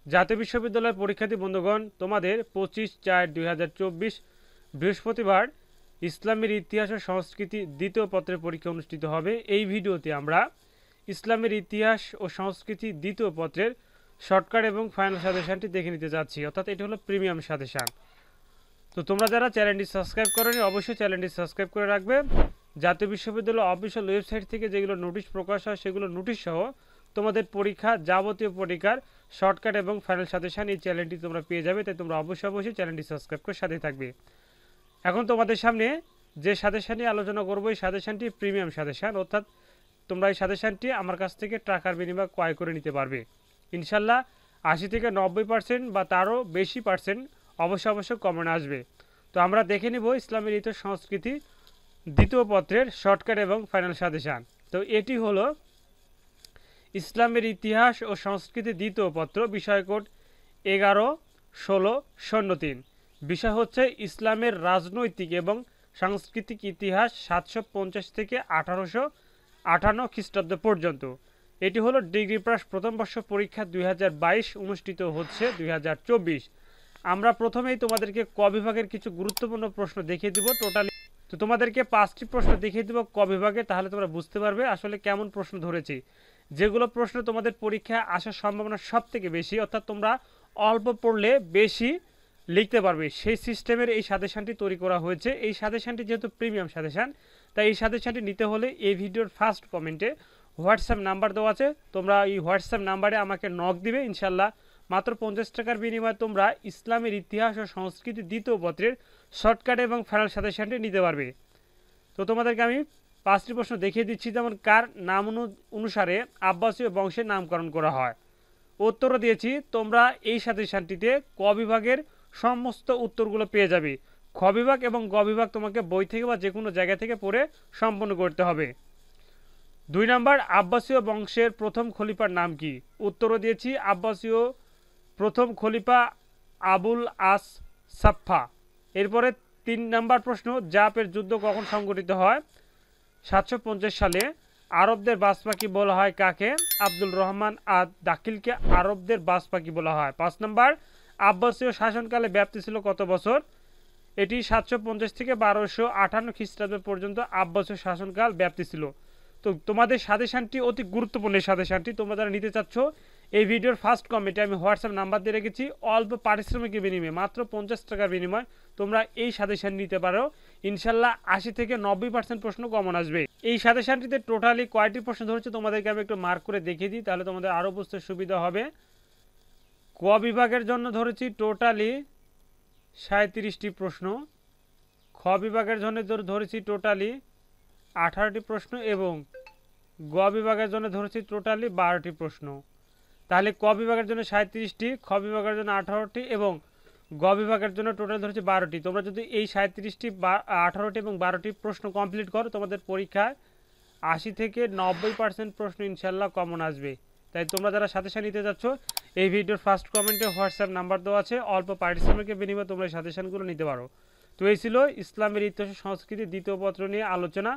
জাতীয় বিশ্ববিদ্যালয়ের পরীক্ষার্থী বন্ধুগণ, তোমাদের 25/4/2024 বৃহস্পতিবার ইসলামের ইতিহাস ও সংস্কৃতি দ্বিতীয় পত্রের পরীক্ষা অনুষ্ঠিত হবে। এই ভিডিওতে আমরা ইসলামের ইতিহাস ও সংস্কৃতি দ্বিতীয় পত্রের শর্টকাট এবং ফাইনাল সাজেশনটি দেখে নিতে যাচ্ছি, অর্থাৎ এটি হলো প্রিমিয়াম সাজেশন। তো তোমরা যারা চ্যানেলটি সাবস্ক্রাইব করোনি অবশ্যই চ্যানেলটি সাবস্ক্রাইব করে রাখবে। জাতীয় বিশ্ববিদ্যালয় অফিসিয়াল ওয়েবসাইট থেকে যেগুলো নোটিশ প্রকাশ হয় সেগুলো নোটিশ সহ তোমাদের পরীক্ষা যাবতীয় পরীক্ষার শর্টকাট এবং ফাইনাল সাজেশন এই চ্যানেলটি তোমরা পেয়ে যাবে, তাই তোমরা অবশ্যই চ্যানেলটি সাবস্ক্রাইব করে সাথে থাকবে। এখন তোমাদের সামনে যে সাজেশন নিয়ে আলোচনা করবো এই সাজেশনটি প্রিমিয়াম সাজেশন, অর্থাৎ তোমরা এই সাজেশনটি আমার কাছ থেকে টাকার বিনিময়ে ক্রয় করে নিতে পারবে। ইনশাল্লাহ 80 থেকে 90% বা তারও বেশি পার্সেন্ট অবশ্যই কমন আসবে। তো আমরা দেখে নিব ইসলামের ইতিহাস সংস্কৃতি দ্বিতীয় পত্রের শর্টকাট এবং ফাইনাল সাজেশন। তো এটি হলো ইসলামের ইতিহাস ও সংস্কৃতি দ্বিতীয় পত্র, বিষয় কোড 11-16-03। বিষয় হচ্ছে ইসলামের রাজনৈতিক এবং সাংস্কৃতিক ইতিহাস 750 থেকে 1858 খ্রিস্টাব্দ পর্যন্ত। এটি হলো ডিগ্রি পাস প্রথম বর্ষ পরীক্ষা 2022 অনুষ্ঠিত হচ্ছে 2024। আমরা প্রথমেই তোমাদেরকে ক বিভাগের কিছু গুরুত্বপূর্ণ প্রশ্ন দেখিয়ে দিব টোটালি। তো তোমাদেরকে 5টি প্রশ্ন দেখিয়ে দেব ক বিভাগে, তাহলে তোমরা বুঝতে পারবে আসলে কেমন প্রশ্ন ধরেছি। যেগুলো প্রশ্ন তোমাদের পরীক্ষায় আসার সম্ভাবনা সব থেকে বেশি, অর্থাৎ তোমরা অল্প পড়লে বেশি লিখতে পারবে, সেই সিস্টেমের এই সাজেশনটি তৈরি করা হয়েছে। এই সাজেশনটি যেহেতু প্রিমিয়াম সাজেশন, তাই এই সাজেশনটি নিতে হলে এই ভিডিওর ফার্স্ট কমেন্টে হোয়াটসঅ্যাপ নাম্বার দেওয়া আছে, তোমরা এই হোয়াটসঅ্যাপ নাম্বারে আমাকে নক দিবে। ইনশাল্লাহ মাত্র 50 টাকার বিনিময়ে তোমরা ইসলামের ইতিহাস ও সংস্কৃতি দ্বিতীয় পত্রের শর্টকাট এবং ফাইনাল সাজেশনটি নিতে পারবে। তো তোমাদেরকে আমি 5টি প্রশ্ন দেখিয়ে দিচ্ছি, যেমন কার নাম অনুসারে আব্বাসীয় বংশের নামকরণ করা হয়। উত্তরও দিয়েছি, তোমরা এই সাজেশনটিতে ক বিভাগের সমস্ত উত্তরগুলো পেয়ে যাবে। খ বিভাগ এবং গ বিভাগ তোমাকে বই থেকে বা যে কোনো জায়গা থেকে পড়ে সম্পন্ন করতে হবে। 2 নম্বর, আব্বাসীয় বংশের প্রথম খলিফার নাম কি? উত্তরও দিয়েছি, আব্বাসীয় প্রথম খলিফা আবুল আস সাফা। এরপরে 3 নম্বর প্রশ্ন, জাপের যুদ্ধ কখন সংঘটিত হয়? 750 সালে। আরবদের বাজ পাখি বলা হয় কাকে? আব্দুল রহমান আদ দাখিলকে আরবদের বাজ পাখি বলা হয়। 5 নম্বর, আব্বাসীয় শাসনকালে ব্যাপ্তি ছিল কত বছর? এটি 750 থেকে 1258 খ্রিস্টাব্দ পর্যন্ত আব্বাসীয় শাসনকাল ব্যাপ্তি ছিল। তো তোমাদের সাজেশনটি অতি গুরুত্বপূর্ণ। এই সাজেশনটি তোমরা যারা নিতে চাচ্ছ এই ভিডিওর ফার্স্ট কমেন্টে আমি হোয়াটসঅ্যাপ নাম্বার দিয়ে রেখেছি। অল্প পারিশ্রমিকের বিনিময়ে মাত্র 50 টাকার বিনিময়ে তোমরা এই সাজেশন নিতে পারো। ইনশাল্লাহ 80 থেকে 90% প্রশ্ন কমন আসবে। এই সাজেশনটিতে টোটালি কয়টি প্রশ্ন ধরেছে তোমাদেরকে আমি একটু মার্ক করে দেখিয়ে দিই, তাহলে তোমাদের আরও বুঝতে সুবিধা হবে। ক বিভাগের জন্য ধরেছি টোটালি 37টি প্রশ্ন, খ বিভাগের জন্য ধরেছি টোটালি 18টি প্রশ্ন এবং গ বিভাগের জন্য ধরেছি টোটালি 12টি প্রশ্ন। তাহলে ক বিভাগের জন্য 37টি, খ বিভাগের জন্য 18টি এবং গ বিভাগের জন্য টোটাল ধরেছি 12টি। তোমরা যদি এই 37টি 18টি এবং 12টি প্রশ্ন কমপ্লিট করো তোমাদের পরীক্ষায় 80 থেকে 90% প্রশ্ন ইনশাল্লাহ কমন আসবে। তাই তোমরা যারা সাজেশন নিতে যাচ্ছ এই ভিডিওর ফার্স্ট কমেন্টে হোয়াটসঅ্যাপ নাম্বার দেওয়া আছে, অল্প পারিশ্রমিকের বিনিময়ে তোমরা এই সাজেশনগুলো নিতে পারো। তো এই ছিল ইসলামের ইতিহাস সংস্কৃতি দ্বিতীয় পত্র নিয়ে আলোচনা।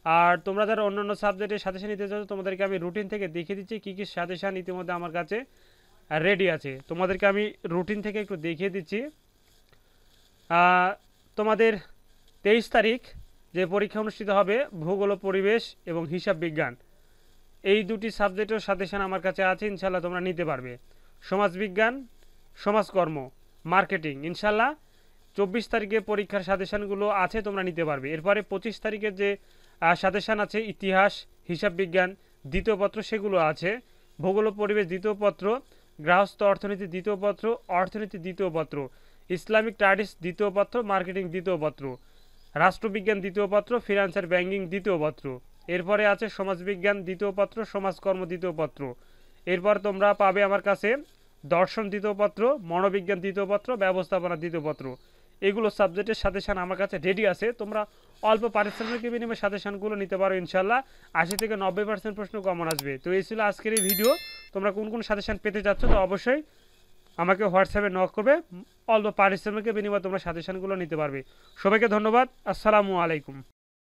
আর তোমরা যারা অন্যান্য সাবজেক্টের সাজেশন নিতে চাচ্ছ তোমাদেরকে আমি রুটিন থেকে দেখিয়ে দিচ্ছি কী কী সাজেশন ইতিমধ্যে আমার কাছে রেডি আছে। তোমাদেরকে আমি রুটিন থেকে একটু দেখিয়ে দিচ্ছি। তোমাদের 23 তারিখ যে পরীক্ষা অনুষ্ঠিত হবে ভূগোল, পরিবেশ এবং হিসাব বিজ্ঞান, এই দুটি সাবজেক্টের সাজেশন আমার কাছে আছে, ইনশাল্লাহ তোমরা নিতে পারবে। সমাজবিজ্ঞান, সমাজকর্ম, মার্কেটিং ইনশাল্লাহ 24 তারিখে পরীক্ষার সাজেশনগুলো আছে, তোমরা নিতে পারবে। এরপরে 25 তারিখের যে সাজেশন আছে ইতিহাস, হিসাব বিজ্ঞান দ্বিতীয় পত্র সেগুলো আছে। ভূগোল, পরিবেশ দ্বিতীয় পত্র, গৃহস্থ অর্থনীতি দ্বিতীয় পত্র, অর্থনীতি দ্বিতীয় পত্র, ইসলামিক স্টাডিজ দ্বিতীয় পত্র, মার্কেটিং দ্বিতীয় পত্র, রাষ্ট্রবিজ্ঞান দ্বিতীয় পত্র, ফিনান্সিয়াল ব্যাংকিং দ্বিতীয় পত্র। এরপরে আছে সমাজবিজ্ঞান দ্বিতীয় পত্র, সমাজকর্ম দ্বিতীয় পত্র। এরপর তোমরা পাবে আমার কাছে দর্শন দ্বিতীয় পত্র, মনোবিজ্ঞান দ্বিতীয় পত্র, ব্যবস্থাপনা দ্বিতীয় পত্র। এগুলো সাবজেক্টের সাজেশন আমার কাছে রেডি আছে, তোমরা অল্প পারিশ্রমিকের বিনিময়ে সাজেশনগুলো নিতে পারো। ইনশাল্লাহ 80 থেকে 90% প্রশ্ন কমন আসবে। তো এই ছিল আজকের এই ভিডিও। তোমরা কোন কোন সাজেশন পেতে চাচ্ছ তো অবশ্যই আমাকে হোয়াটসঅ্যাপে নক করবে, অল্প পারিশ্রমিকের বিনিময়ে তোমরা সাজেশনগুলো নিতে পারবে। সবাইকে ধন্যবাদ। আসসালামু আলাইকুম।